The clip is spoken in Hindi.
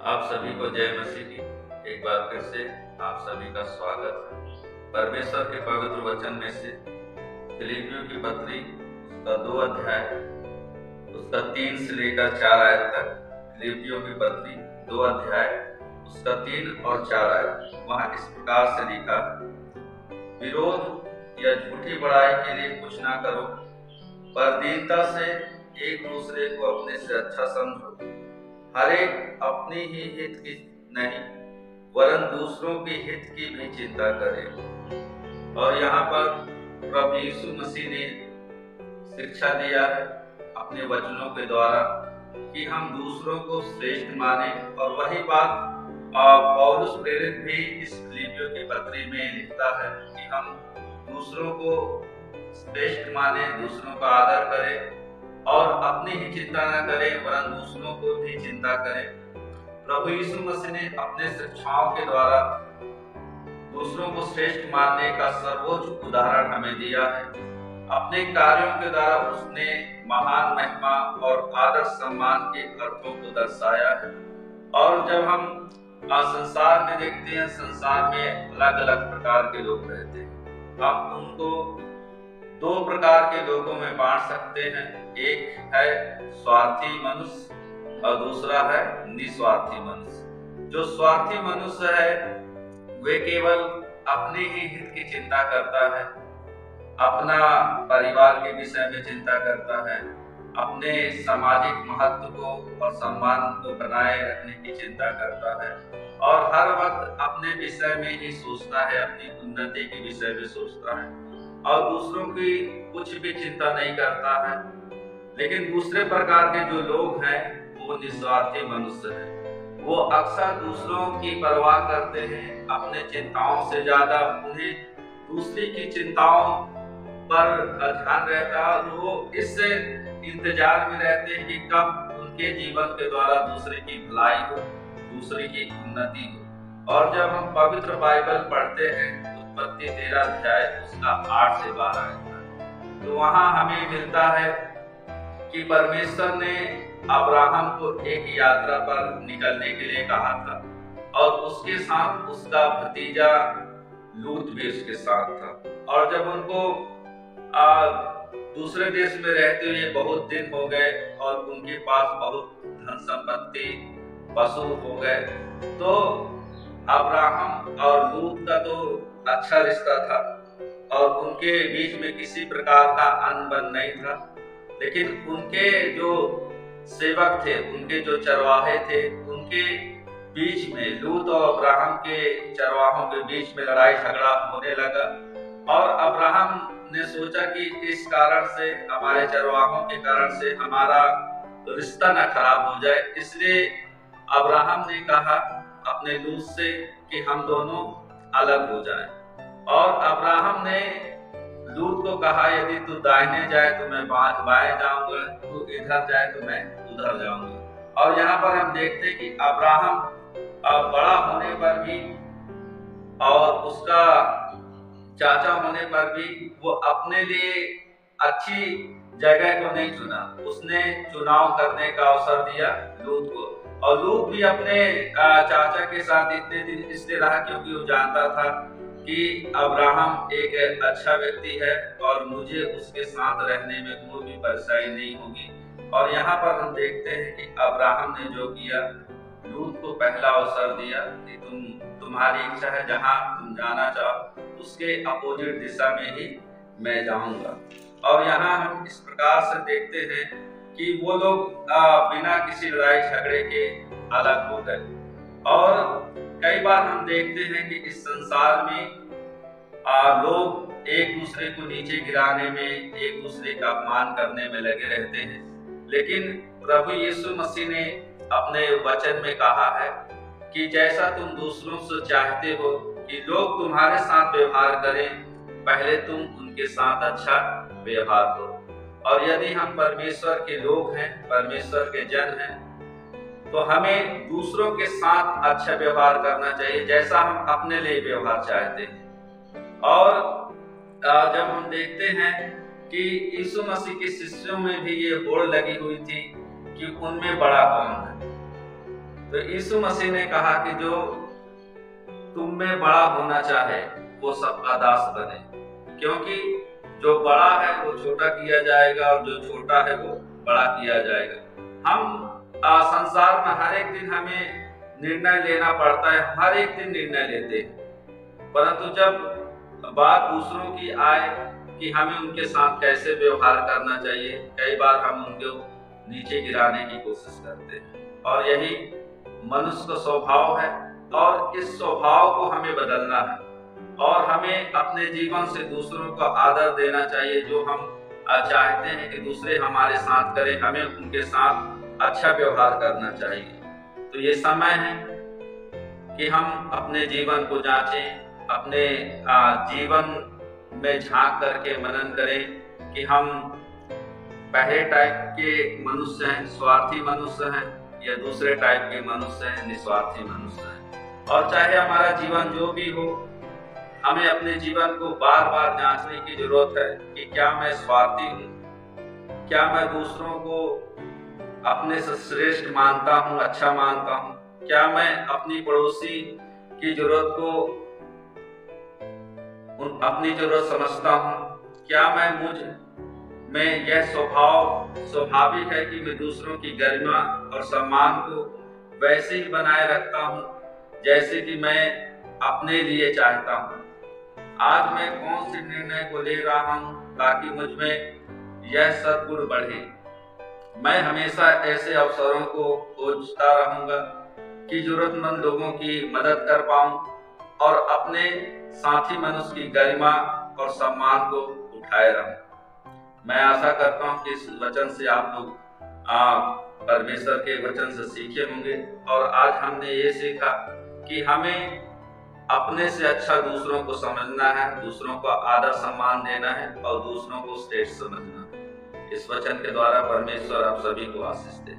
आप सभी को जय मसीह की। एक बार फिर से आप सभी का स्वागत है। परमेश्वर के पवित्र वचन में से फिलिपियों की पत्री उसका 2 अध्याय उसका 3 से लेकर 4 आयत तक। फिलिपियों की पत्री 2 अध्याय उसका 3 और 4 आयत। वहां इस प्रकार से लिखा, विरोध या झूठी बड़ाई के लिए कुछ ना करो, पर दीनता से एक दूसरे को अपने से अच्छा समझो। हर एक अपनी ही हित की नहीं वरन दूसरों के हित की भी चिंता करे। और यहाँ पर प्रभु यीशु मसीह ने शिक्षा दिया है अपने वचनों के द्वारा कि हम दूसरों को श्रेष्ठ माने, और वही बात पौलुस प्रेरित भी इस फिलिपियों की पत्री में लिखता है कि हम दूसरों को श्रेष्ठ माने, दूसरों का आदर करें और अपनी ही चिंता न करें वरन दूसरों को भी चिंता करें। प्रभु यीशु मसीह ने अपने शिक्षाओं के द्वारा दूसरों को श्रेष्ठ मानने का सर्वोच्च उदाहरण हमें दिया है। अपने कार्यों के द्वारा उसने महान महिमा और आदर सम्मान के अर्थों को दर्शाया है। और जब हम संसार में देखते हैं, संसार में अलग अलग प्रकार के लोग रहते हैं। हम उनको 2 प्रकार के लोगों में बांट सकते हैं। एक है स्वार्थी मनुष्य और दूसरा है निस्वार्थी मनुष्य। जो स्वार्थी मनुष्य है वे केवल अपने ही हित की चिंता करता है, अपना परिवार के विषय में चिंता करता है, अपने सामाजिक महत्व को और सम्मान को बनाए रखने की चिंता करता है और हर वक्त अपने विषय में ही सोचता है, अपनी उन्नति के विषय में सोचता है और दूसरों की कुछ भी चिंता नहीं करता है। लेकिन दूसरे प्रकार के जो लोग हैं वो निस्वार्थी मनुष्य हैं। वो अक्सर दूसरों की परवाह करते हैं, अपने चिंताओं से ज्यादा उन्हें दूसरी की चिंताओं पर ध्यान रहता है। वो इस इंतजार में रहते हैं कि कब उनके जीवन के द्वारा दूसरे की भलाई हो, दूसरे की उन्नति हो। और जब हम पवित्र बाइबल पढ़ते हैं, उत्पत्ति 13 अध्याय उसका 8 से 12 है, तो वहां हमें मिलता है कि परमेश्वर ने अब्राहम को एक यात्रा पर निकलने के लिए कहा था और उसके साथ उसका भतीजा लूत भी उसके साथ था। और जब उनको दूसरे देश में रहते हुए बहुत दिन हो गए और उनके पास बहुत धन संपत्ति पशु हो गए, तो अब्राहम और लूत का तो अच्छा रिश्ता था और उनके बीच में किसी प्रकार का अनबन नहीं था। लेकिन उनके जो सेवक थे, उनके जो चरवाहे थे, उनके बीच में लूत और अब्राहम के चरवाहों के बीच में लड़ाई झगड़ा होने लगा। और अब्राहम ने सोचा कि इस कारण से, हमारे चरवाहों के कारण से हमारा रिश्ता न खराब हो जाए, इसलिए अब्राहम ने कहा अपने लूत से कि हम दोनों अलग हो जाएं। और अब्राहम ने लूत को कहा, यदि तू दाहिने जाए तो मैं बाएं जाऊंगा, तू इधर जाए तो मैं उधर जाऊंगा। और यहाँ पर हम देखते हैं कि अब्राहम बड़ा होने पर भी और उसका चाचा होने पर भी वो अपने लिए अच्छी जगह को नहीं चुना। उसने चुनाव करने का अवसर दिया लूत को, और लूत भी अपने चाचा के साथ इतने दिन इसलिए रहा क्योंकि वो जानता था कि अब्राहम एक अच्छा व्यक्ति है और मुझे उसके साथ रहने में कोई भी परेशानी नहीं होगी। और यहाँ पर हम देखते हैं कि अब्राहम ने जो किया, लूत को पहला अवसर दिया कि तुम्हारी इच्छा है, जहाँ तुम जाना चाहो उसके अपोजिट दिशा में ही मैं जाऊंगा। और यहाँ हम इस प्रकार से देखते हैं कि वो लोग बिना किसी लड़ाई झगड़े के अलग हो गए। और कई बार हम देखते हैं कि इस संसार में लोग एक दूसरे को नीचे गिराने में, एक दूसरे का अपमान करने में लगे रहते हैं। लेकिन प्रभु यीशु मसीह ने अपने वचन में कहा है कि जैसा तुम दूसरों से चाहते हो कि लोग तुम्हारे साथ व्यवहार करें, पहले तुम उनके साथ अच्छा व्यवहार करो। और यदि हम परमेश्वर के लोग हैं, परमेश्वर के जन हैं, तो हमें दूसरों के साथ अच्छा व्यवहार करना चाहिए जैसा हम अपने लिए व्यवहार चाहते हैं। और जब हम देखते हैं कि यीशु मसीह के शिष्यों में भी ये होड़ लगी हुई थी कि उनमें बड़ा कौन है, तो यीशु मसीह ने कहा कि जो तुम में बड़ा होना चाहे वो सबका दास बने, क्योंकि जो बड़ा है वो छोटा किया जाएगा और जो छोटा है वो बड़ा किया जाएगा। हम संसार में हर एक दिन हमें निर्णय लेना पड़ता है, हर एक दिन निर्णय लेते हैं, परंतु जब बात दूसरों की आए कि हमें उनके साथ कैसे व्यवहार करना चाहिए, कई बार हम उनको नीचे गिराने की कोशिश करते हैं। और यही मनुष्य का स्वभाव है और इस स्वभाव को हमें बदलना है और हमें अपने जीवन से दूसरों को आदर देना चाहिए। जो हम चाहते हैं कि दूसरे हमारे साथ करें, हमें उनके साथ अच्छा व्यवहार करना चाहिए। तो ये समय है कि हम अपने जीवन को जांचें, अपने जीवन में झांक करके मनन करें कि हम पहले टाइप के मनुष्य हैं, स्वार्थी मनुष्य हैं, या दूसरे टाइप के मनुष्य हैं, निस्वार्थी मनुष्य हैं। और चाहे हमारा जीवन जो भी हो, हमें अपने जीवन को बार बार जांचने की जरूरत है कि क्या मैं स्वार्थी हूँ, क्या मैं दूसरों को अपने से श्रेष्ठ मानता हूँ, अच्छा मानता हूँ, क्या मैं अपनी पड़ोसी की जरूरत को अपनी जरूरत समझता हूँ, क्या मैं मुझ में यह स्वाभाविक है कि मैं दूसरों की गरिमा और सम्मान को वैसे ही बनाए रखता हूँ जैसे कि मैं अपने लिए चाहता हूँ। आज मैं कौन से निर्णय को ले रहा हूँ ताकि मुझ में यह सद्गुण बढ़े। मैं हमेशा ऐसे अवसरों को खोजता रहूंगा कि जरूरतमंद लोगों की मदद कर पाऊं और अपने साथी मनुष्य की गरिमा और सम्मान को उठाए रहूं। मैं आशा करता हूं कि इस वचन से आप लोग परमेश्वर के वचन से सीखे होंगे। और आज हमने ये सीखा कि हमें अपने से अच्छा दूसरों को समझना है, दूसरों को आदर सम्मान देना है और दूसरों को श्रेष्ठ समझना है। इस वचन के द्वारा परमेश्वर आप सभी को आशीष दे।